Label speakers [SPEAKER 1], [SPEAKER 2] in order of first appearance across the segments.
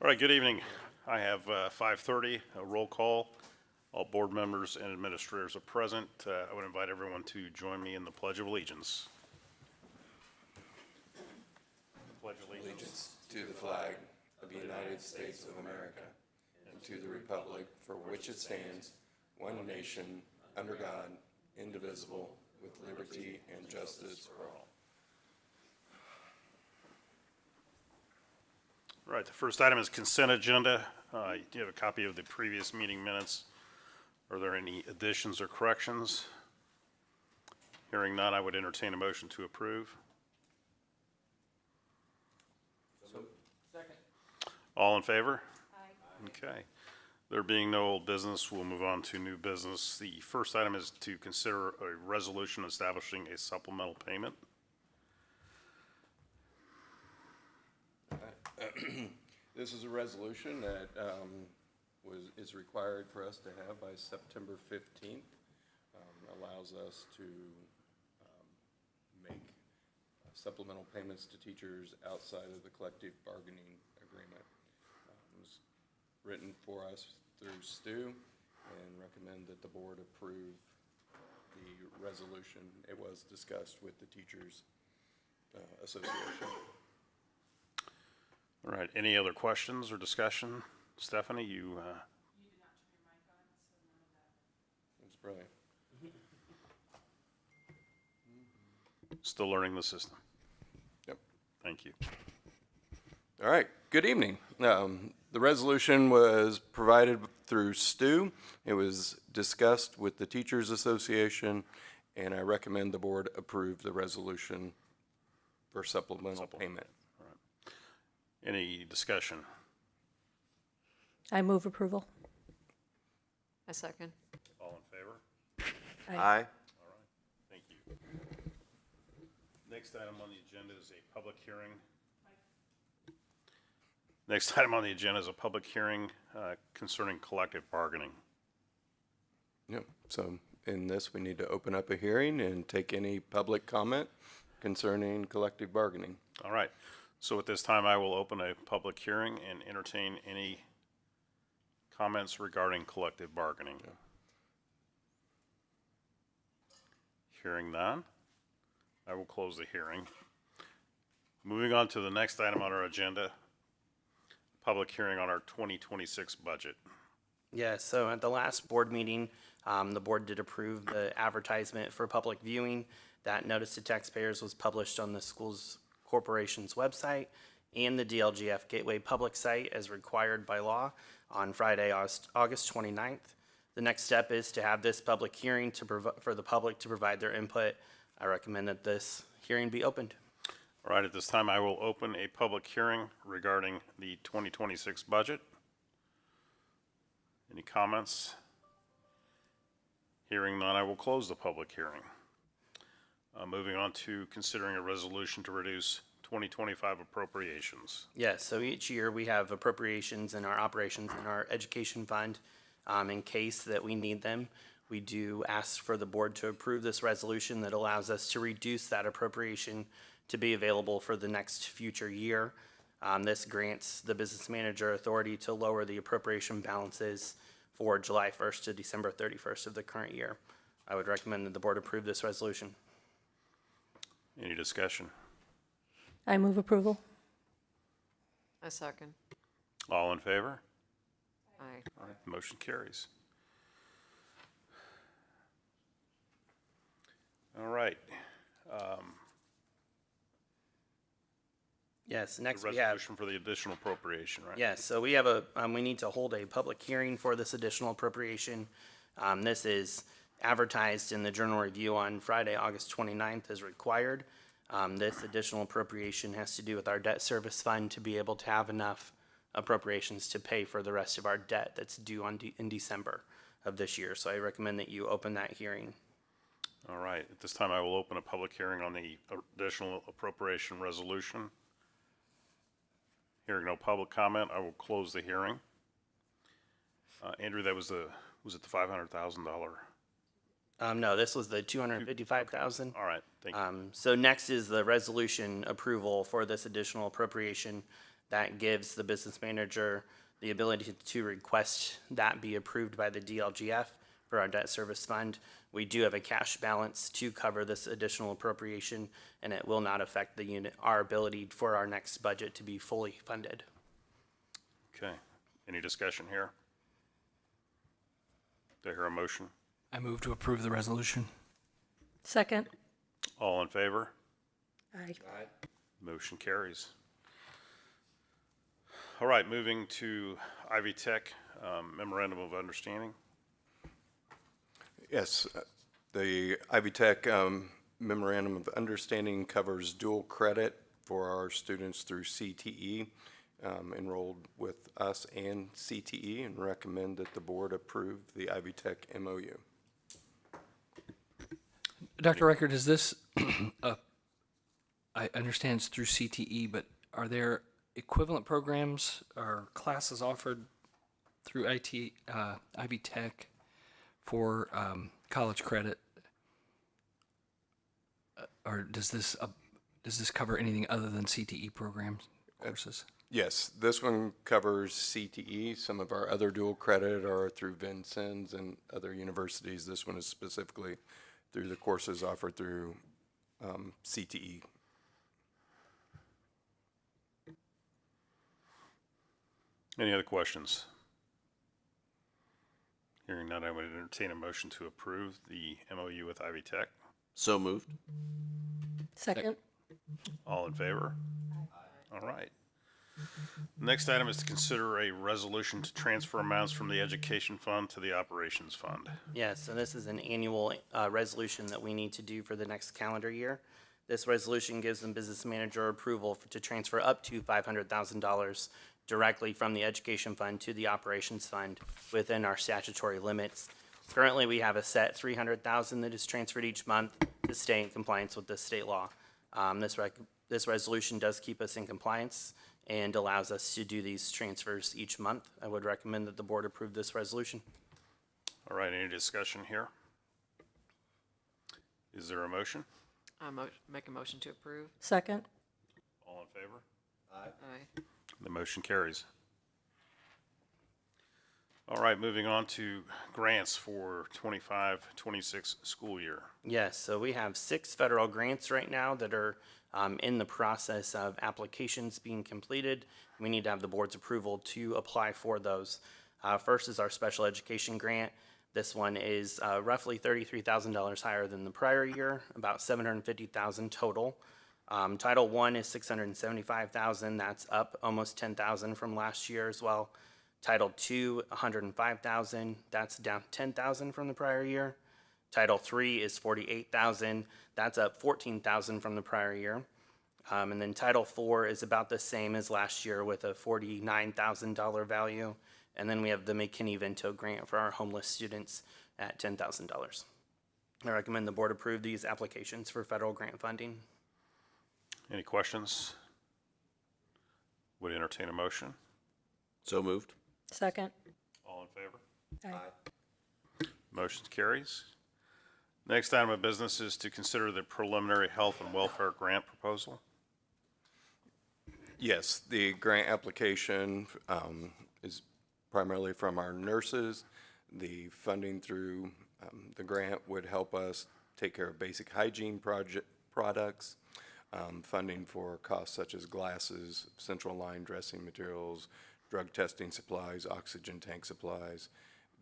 [SPEAKER 1] All right, good evening. I have 5:30, a roll call. All board members and administrators are present. I would invite everyone to join me in the Pledge of Allegiance. Pledge
[SPEAKER 2] Allegiance to the flag of the United States of America and to the republic for which it stands, one nation, under God, indivisible, with liberty and justice for all.
[SPEAKER 1] All right, the first item is consent agenda. You have a copy of the previous meeting minutes. Are there any additions or corrections? Hearing none, I would entertain a motion to approve.
[SPEAKER 3] Second.
[SPEAKER 1] All in favor? Aye. Okay. There being no old business, we'll move on to new business. The first item is to consider a resolution establishing a supplemental payment.
[SPEAKER 2] This is a resolution that is required for us to have by September 15th. Allows us to make supplemental payments to teachers outside of the collective bargaining agreement. It was written for us through Stu and recommend that the board approve the resolution. It was discussed with the Teachers Association.
[SPEAKER 1] All right, any other questions or discussion? Stephanie, you
[SPEAKER 3] You did not turn your mic on, so none of that.
[SPEAKER 2] It's brilliant.
[SPEAKER 1] still learning the system.
[SPEAKER 2] Yep.
[SPEAKER 1] Thank you.
[SPEAKER 2] All right, good evening. The resolution was provided through Stu. It was discussed with the Teachers Association, and I recommend the board approve the resolution for supplemental payment.
[SPEAKER 1] All right. Any discussion?
[SPEAKER 4] I move approval.
[SPEAKER 5] A second.
[SPEAKER 1] All in favor?
[SPEAKER 2] Aye.
[SPEAKER 1] All right, thank you. Next item on the agenda is a public hearing. Next item on the agenda is a public hearing concerning collective bargaining.
[SPEAKER 2] Yep, so in this, we need to open up a hearing and take any public comment concerning collective bargaining.
[SPEAKER 1] All right, so at this time, I will open a public hearing and entertain any comments regarding collective bargaining.
[SPEAKER 2] Yeah.
[SPEAKER 1] Hearing none, I will close the hearing. Moving on to the next item on our agenda, public hearing on our 2026 budget.
[SPEAKER 6] Yeah, so at the last board meeting, the board did approve the advertisement for public viewing. That notice to taxpayers was published on the schools corporation's website and the DLGF Gateway public site as required by law on Friday, August 29th. The next step is to have this public hearing for the public to provide their input. I recommend that this hearing be opened.
[SPEAKER 1] All right, at this time, I will open a public hearing regarding the 2026 budget. Any comments? Hearing none, I will close the public hearing. Moving on to considering a resolution to reduce 2025 appropriations.
[SPEAKER 6] Yes, so each year we have appropriations in our operations in our education fund. In case that we need them, we do ask for the board to approve this resolution that allows us to reduce that appropriation to be available for the next future year. This grants the business manager authority to lower the appropriation balances for July 1st to December 31st of the current year. I would recommend that the board approve this resolution.
[SPEAKER 1] Any discussion?
[SPEAKER 4] I move approval.
[SPEAKER 5] A second.
[SPEAKER 1] All in favor?
[SPEAKER 5] Aye.
[SPEAKER 1] All right, the motion carries. All right.
[SPEAKER 6] Yes,
[SPEAKER 1] The
[SPEAKER 6] next we have.
[SPEAKER 1] resolution for the additional appropriation, right?
[SPEAKER 6] Yes, so we have we need to hold a public hearing for this additional appropriation. This is advertised in the Journal Review on Friday, August 29th as required. This additional appropriation has to do with our debt service fund to be able to have enough appropriations to pay for the rest of our debt that's due in December of this year. So I recommend that you open that hearing.
[SPEAKER 1] All right, at this time, I will open a public hearing on the additional appropriation resolution. Hearing no public comment, I will close the hearing. Andrew, that was it the $500,000?
[SPEAKER 6] No, this was the 255,000.
[SPEAKER 1] All right, thank you.
[SPEAKER 6] So next is the resolution approval for this additional appropriation. That gives the business manager the ability to request that be approved by the DLGF for our debt service fund. We do have a cash balance to cover this additional appropriation, and it will not affect the unit, our ability for our next budget to be fully funded.
[SPEAKER 1] Okay. Any discussion here? Do I hear a motion?
[SPEAKER 7] I move to approve the resolution.
[SPEAKER 4] Second.
[SPEAKER 1] All in favor?
[SPEAKER 4] Aye.
[SPEAKER 1] Motion carries. All right, moving to Ivy Tech Memorandum of Understanding.
[SPEAKER 2] Yes, the Ivy Tech Memorandum of Understanding covers dual credit for our students through CTE, enrolled with us and CTE, and recommend that the board approve the Ivy Tech MOU.
[SPEAKER 7] Dr. Reichert, is this, I understand it's through CTE, but are there equivalent programs or classes offered through Ivy Tech for college credit? Or does this cover anything other than CTE programs, courses?
[SPEAKER 2] Yes, this one covers CTE. Some of our other dual credit are through Vincennes and other universities. This one is specifically through the courses offered through CTE.
[SPEAKER 1] Any other questions? Hearing none, I would entertain a motion to approve the MOU with Ivy Tech.
[SPEAKER 8] So moved.
[SPEAKER 4] Second.
[SPEAKER 1] All in favor? All right. Next item is to consider a resolution to transfer amounts from the Education Fund to the Operations Fund.
[SPEAKER 6] Yes, so this is an annual resolution that we need to do for the next calendar year. This resolution gives the business manager approval to transfer up to $500,000 directly from the Education Fund to the Operations Fund within our statutory limits. Currently, we have a set $300,000 that is transferred each month to stay in compliance with the state law. This resolution does keep us in compliance and allows us to do these transfers each month. I would recommend that the board approve this resolution.
[SPEAKER 1] All right, any discussion here? Is there a motion?
[SPEAKER 5] Make a motion to approve.
[SPEAKER 4] Second.
[SPEAKER 1] All in favor?
[SPEAKER 5] Aye.
[SPEAKER 1] The motion carries. All right, moving on to grants for 25-26 school year.
[SPEAKER 6] Yes, so we have 6 federal grants right now that are in the process of applications being completed. We need to have the board's approval to apply for those. First is our special education grant. This one is roughly $33,000 higher than the prior year, about $750,000 total. Title I is $675,000. That's up almost $10,000 from last year as well. Title II, $105,000. That's down $10,000 from the prior year. Title III is $48,000. That's up $14,000 from the prior year. And then Title IV is about the same as last year with a $49,000 value. And then we have the McKinney-Vento grant for our homeless students at $10,000. I recommend the board approve these applications for federal grant funding.
[SPEAKER 1] Any questions? Would entertain a motion?
[SPEAKER 8] So moved.
[SPEAKER 4] Second.
[SPEAKER 1] All in favor?
[SPEAKER 4] Aye.
[SPEAKER 1] Motion carries. Next item of business is to consider the preliminary health and welfare grant proposal.
[SPEAKER 2] Yes, the grant application is primarily from our nurses. The funding through the grant would help us take care of basic hygiene products, funding for costs such as glasses, central line dressing materials, drug testing supplies, oxygen tank supplies,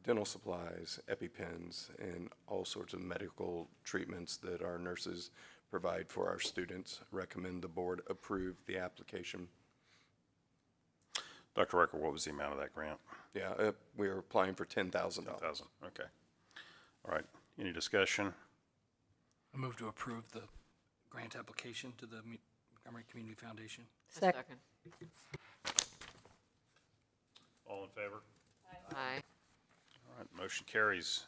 [SPEAKER 2] dental supplies, EpiPens, and all sorts of medical treatments that our nurses provide for our students. Recommend the board approve the application.
[SPEAKER 1] Dr. Reichert, what was the amount of that grant?
[SPEAKER 2] Yeah, we are applying for $10,000.
[SPEAKER 1] 10,000, okay. All right, any discussion?
[SPEAKER 7] I move to approve the grant application to the Montgomery Community Foundation.
[SPEAKER 4] Second.
[SPEAKER 1] All in favor?
[SPEAKER 5] Aye.
[SPEAKER 1] All right, motion carries.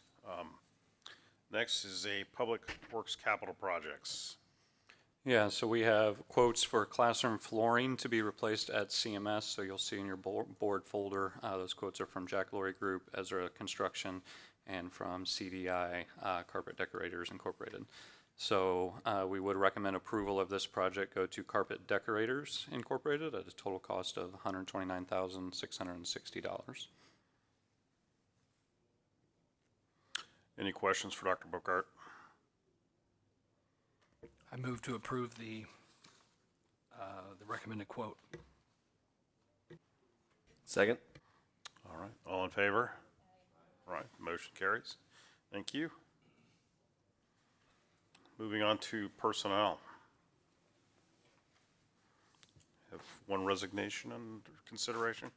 [SPEAKER 1] Next is a Public Works Capital Projects.
[SPEAKER 9] Yeah, so we have quotes for classroom flooring to be replaced at CMS, so you'll see in your board folder, those quotes are from Jack Laurie Group, Ezra Construction, and from CDI Carpet Decorators Incorporated. So we would recommend approval of this project go to Carpet Decorators Incorporated at a total cost of $129,660.
[SPEAKER 1] Any questions for Dr. Bokart?
[SPEAKER 7] I move to approve the recommended quote.
[SPEAKER 8] Second?
[SPEAKER 1] All right, all in favor? All right, motion carries. Thank you. Moving on to personnel. Have one resignation under consideration.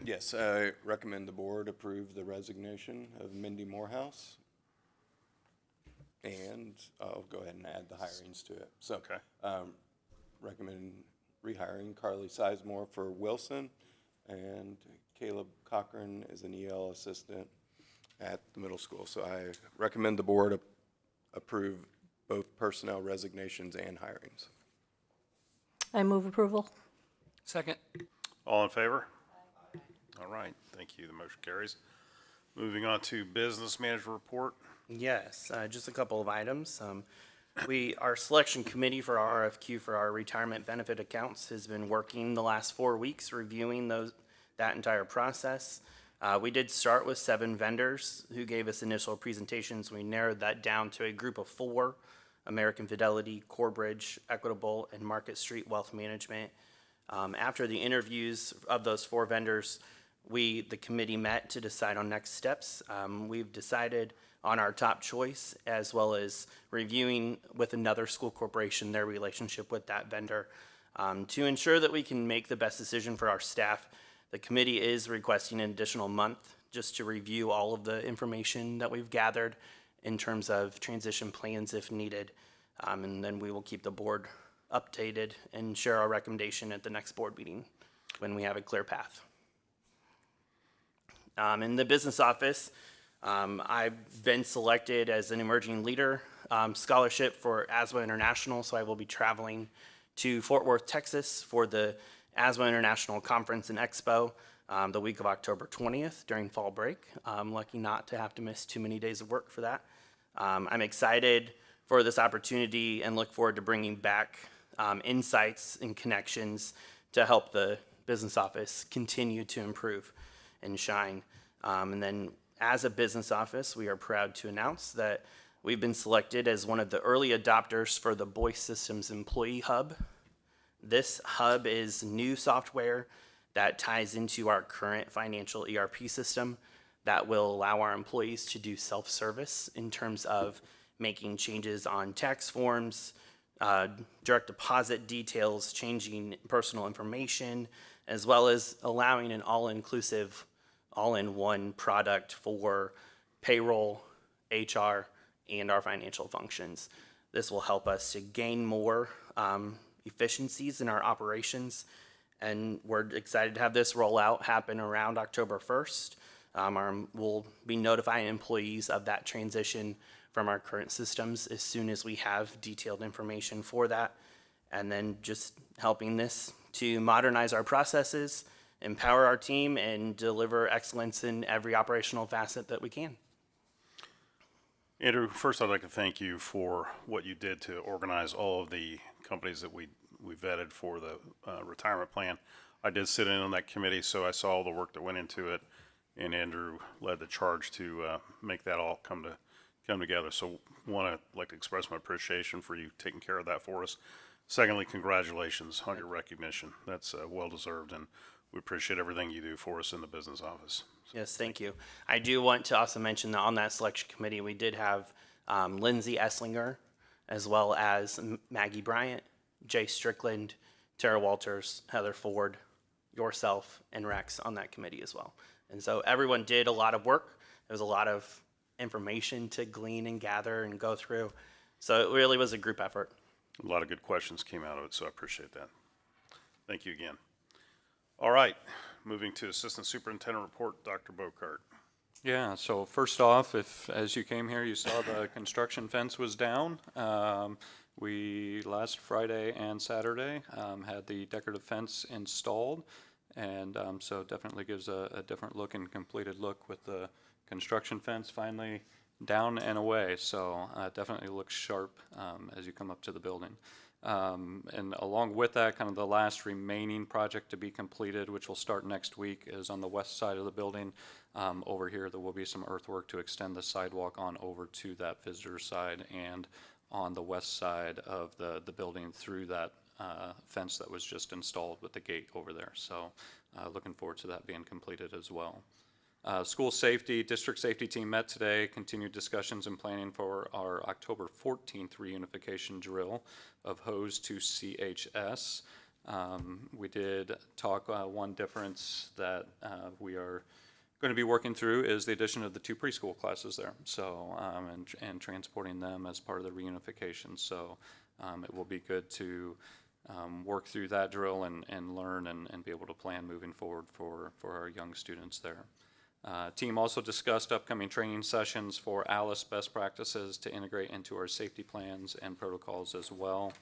[SPEAKER 2] Yes, I recommend the board approve the resignation of Mindy Morehouse. And I'll go ahead and add the hirings to it. So,
[SPEAKER 1] Okay.
[SPEAKER 2] recommend rehiring Carly Sizemore for Wilson, and Caleb Cochran is an EL assistant at the middle school. So I recommend the board approve both personnel resignations and hirings.
[SPEAKER 4] I move approval.
[SPEAKER 7] Second.
[SPEAKER 1] All in favor? All right, thank you. The motion carries. Moving on to business manager report.
[SPEAKER 6] Yes, just a couple of items. Our selection committee for our RFQ for our retirement benefit accounts has been working the last 4 weeks reviewing that entire process. We did start with 7 vendors who gave us initial presentations. We narrowed that down to a group of 4: American Fidelity, Corebridge, Equitable, and Market Street Wealth Management. After the interviews of those 4 vendors, the committee met to decide on next steps. We've decided on our top choice, as well as reviewing with another school corporation their relationship with that vendor. To ensure that we can make the best decision for our staff, the committee is requesting an additional month just to review all of the information that we've gathered in terms of transition plans if needed. And then we will keep the board updated and share our recommendation at the next board meeting when we have a clear path. In the business office, I've been selected as an emerging leader scholarship for ASWA International, so I will be traveling to Fort Worth, Texas for the ASWA International Conference and Expo the week of October 20th during fall break. I'm lucky not to have to miss too many days of work for that. I'm excited for this opportunity and look forward to bringing back insights and connections to help the business office continue to improve and shine. And then as a business office, we are proud to announce that we've been selected as one of the early adopters for the Boyce Systems Employee Hub. This hub is new software that ties into our current financial ERP system that will allow our employees to do self-service in terms of making changes on tax forms, direct deposit details, changing personal information, as well as allowing an all-inclusive, all-in-one product for payroll, HR, and our financial functions. This will help us to gain more efficiencies in our operations, and we're excited to have this rollout happen around October 1st. We'll be notifying employees of that transition from our current systems as soon as we have detailed information for that, and then just helping this to modernize our processes, empower our team, and deliver excellence in every operational facet that we can.
[SPEAKER 1] Andrew, first I'd like to thank you for what you did to organize all of the companies that we vetted for the retirement plan. I did sit in on that committee, so I saw all the work that went into it, and Andrew led the charge to make that all come together. So I'd like to express my appreciation for you taking care of that for us. Secondly, congratulations on your recognition. That's well-deserved, and we appreciate everything you do for us in the business office.
[SPEAKER 6] Yes, thank you. I do want to also mention that on that selection committee, we did have Lindsay Esslinger, as well as Maggie Bryant, Jay Strickland, Tara Walters, Heather Ford, yourself, and Rex on that committee as well. And so everyone did a lot of work. There was a lot of information to glean and gather and go through. So it really was a group effort.
[SPEAKER 1] A lot of good questions came out of it, so I appreciate that. Thank you again. All right, moving to Assistant Superintendent Report, Dr. Bokart.
[SPEAKER 9] Yeah, so first off, as you came here, you saw the construction fence was down. We, last Friday and Saturday, had the decorative fence installed, and so definitely gives a different look and completed look with the construction fence finally down and away. So it definitely looks sharp as you come up to the building. And along with that, kind of the last remaining project to be completed, which will start next week, is on the west side of the building. Over here, there will be some earthwork to extend the sidewalk on over to that visitor side and on the west side of the building through that fence that was just installed with the gate over there. So looking forward to that being completed as well. School safety, district safety team met today, continued discussions and planning for our October 14th reunification drill of hose to CHS. We did talk, one difference that we are going to be working through is the addition of the 2 preschool classes there. So, and transporting them as part of the reunification. So it will be good to work through that drill and learn and be able to plan moving forward for our young students there. Team also discussed upcoming training sessions for ALICE best practices to integrate into our safety plans and protocols as well.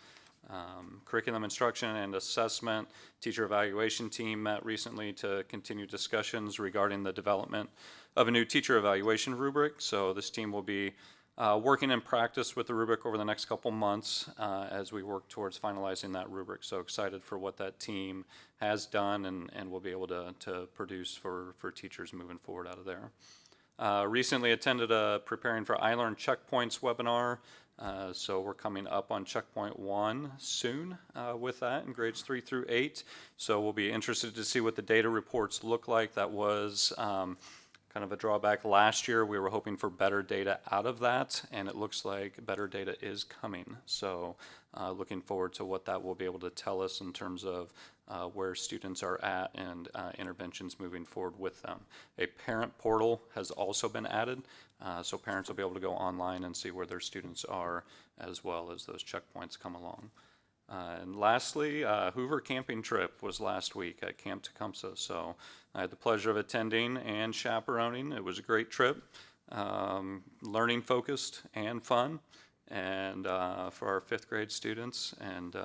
[SPEAKER 9] Curriculum instruction and assessment, teacher evaluation team met recently to continue discussions regarding the development of a new teacher evaluation rubric. So this team will be working in practice with the rubric over the next couple months as we work towards finalizing that rubric. So excited for what that team has done and will be able to produce for teachers moving forward out of there. Recently attended a Preparing for iLearn Checkpoints webinar. So we're coming up on checkpoint 1 soon with that in grades 3 through 8. So we'll be interested to see what the data reports look like. That was kind of a drawback last year. We were hoping for better data out of that, and it looks like better data is coming. So looking forward to what that will be able to tell us in terms of where students are at and interventions moving forward with them. A parent portal has also been added, so parents will be able to go online and see where their students are as well as those checkpoints come along. And lastly, Hoover camping trip was last week at Camp Tecumseh. So I had the pleasure of attending and chaperoning. It was a great trip, learning focused and fun, and for our 5th grade students. And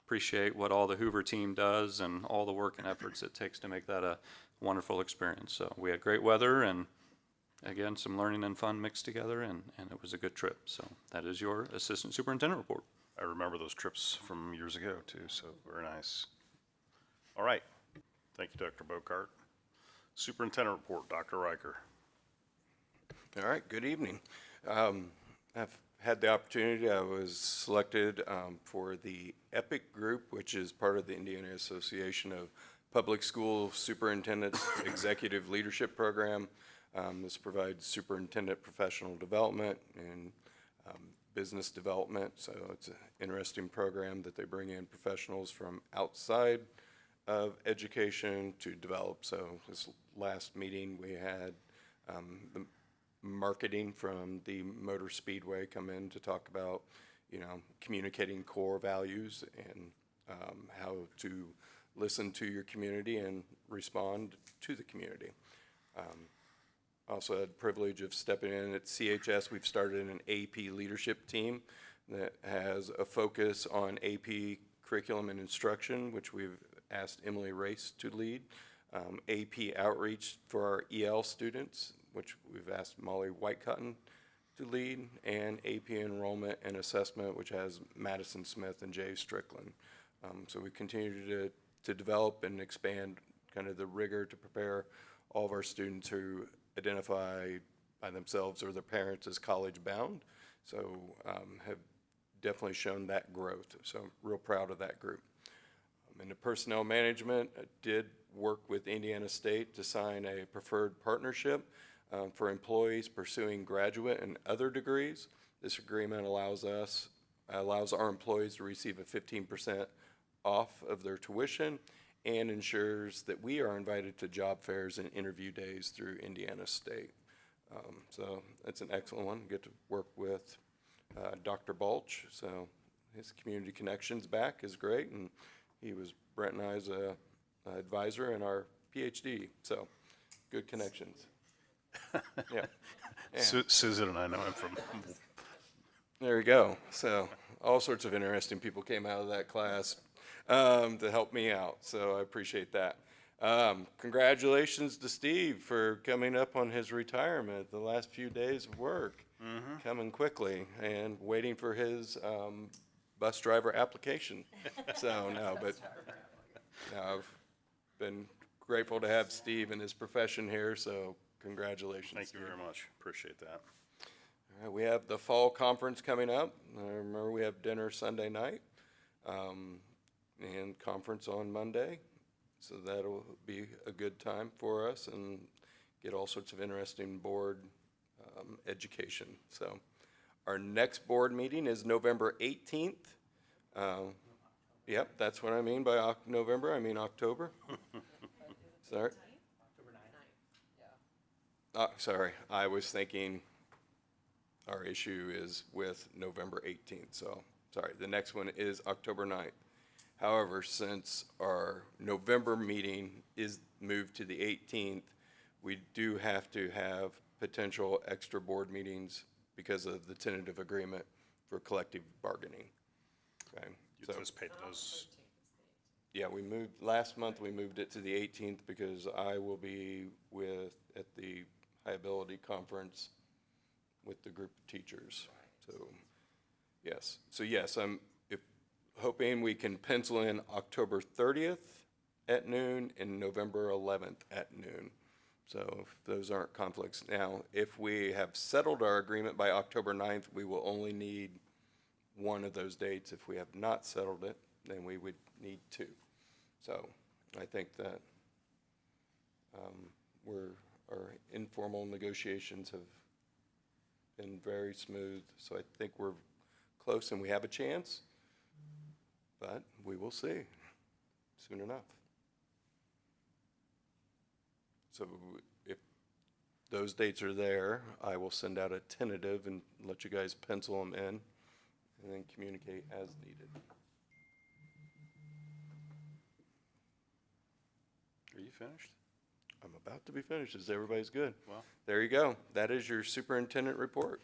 [SPEAKER 9] appreciate what all the Hoover team does and all the work and efforts it takes to make that a wonderful experience. So we had great weather and again, some learning and fun mixed together, and it was a good trip. So that is your assistant superintendent report.
[SPEAKER 1] I remember those trips from years ago too, so very nice. All right, thank you, Dr. Bocart. Superintendent report, Dr. Riker.
[SPEAKER 2] All right, good evening. I've had the opportunity, I was selected for the EPIC group, which is part of the Indiana Association of Public School Superintendents Executive Leadership Program. This provides superintendent professional development and business development. So it's an interesting program that they bring in professionals from outside of education to develop. So this last meeting we had the marketing from the Motor Speedway come in to talk about, communicating core values and how to listen to your community and respond to the community. Also had the privilege of stepping in at CHS. We've started an AP leadership team that has a focus on AP curriculum and instruction, which we've asked Emily Race to lead. AP outreach for our EL students, which we've asked Molly Whitecotton to lead, and AP enrollment and assessment, which has Madison Smith and Jay Strickland. So we continue to develop and expand kind of the rigor to prepare all of our students who identify by themselves or their parents as college bound. So have definitely shown that growth. So I'm real proud of that group. In the personnel management, I did work with Indiana State to sign a preferred partnership for employees pursuing graduate and other degrees. This agreement allows our employees to receive a 15% off of their tuition and ensures that we are invited to job fairs and interview days through Indiana State. So that's an excellent one. Get to work with Dr. Balch, so his community connections back is great, and he was Brent and I's advisor in our PhD, so good connections. Yeah.
[SPEAKER 1] Susan and I know him from.
[SPEAKER 2] There you go. So all sorts of interesting people came out of that class to help me out, so I appreciate that. Congratulations to Steve for coming up on his retirement. The last few days of work coming quickly, and waiting for his bus driver application. So no, but no, I've been grateful to have Steve in his profession here. So congratulations.
[SPEAKER 1] Thank you
[SPEAKER 2] Steve.
[SPEAKER 1] very much. Appreciate that.
[SPEAKER 2] All right, we have the fall conference coming up. Remember, we have dinner Sunday night, and conference on Monday. So that'll be a good time for us and get all sorts of interesting board education. So our next board meeting is November 18th. Yep, that's what I mean by November. I mean October. Sorry. Sorry, I was thinking our issue is with November 18th. So sorry, the next one is October 9th. However, since our November meeting is moved to the 18th, we do have to have potential extra board meetings because of the tentative agreement for collective bargaining. Okay.
[SPEAKER 1] You
[SPEAKER 2] So,
[SPEAKER 1] anticipate those,
[SPEAKER 2] yeah, last month we moved it to the 18th because I will be at the High Ability Conference with the group of teachers. So, yes. So yes, I'm hoping we can pencil in October 30th at noon and November 11th at noon. So if those aren't conflicts. Now, if we have settled our agreement by October 9th, we will only need one of those dates. If we have not settled it, then we would need two. So I think that our informal negotiations have been very smooth. So I think we're close and we have a chance. But we will see soon enough. So if those dates are there, I will send out a tentative and let you guys pencil them in and then communicate as needed.
[SPEAKER 1] are you finished?
[SPEAKER 2] I'm about to be finished. Is everybody's good?
[SPEAKER 1] Well,
[SPEAKER 2] There you go. That is your superintendent report.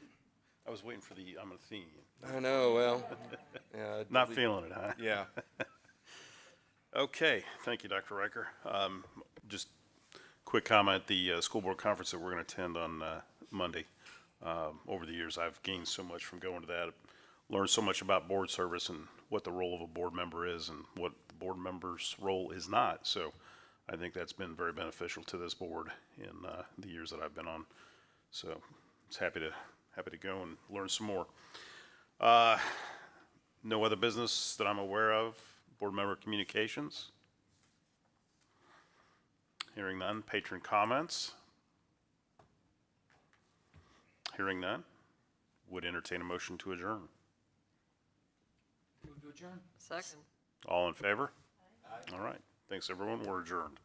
[SPEAKER 1] I was waiting for I'm a theme.
[SPEAKER 2] I know, well, yeah.
[SPEAKER 1] Not feeling it, huh?
[SPEAKER 2] Yeah.
[SPEAKER 1] Okay, thank you, Dr. Riker. Just quick comment, the school board conference that we're going to attend on Monday. Over the years, I've gained so much from going to that, learned so much about board service and what the role of a board member is and what the board member's role is not. So I think that's been very beneficial to this board in the years that I've been on. So it's happy to go and learn some more. No other business that I'm aware of. Board member communications. Hearing none. Patron comments. Hearing none. Would entertain a motion to adjourn.
[SPEAKER 7] Move to adjourn.
[SPEAKER 5] Second.
[SPEAKER 1] All in favor? Aye. All right. Thanks, everyone. We're adjourned.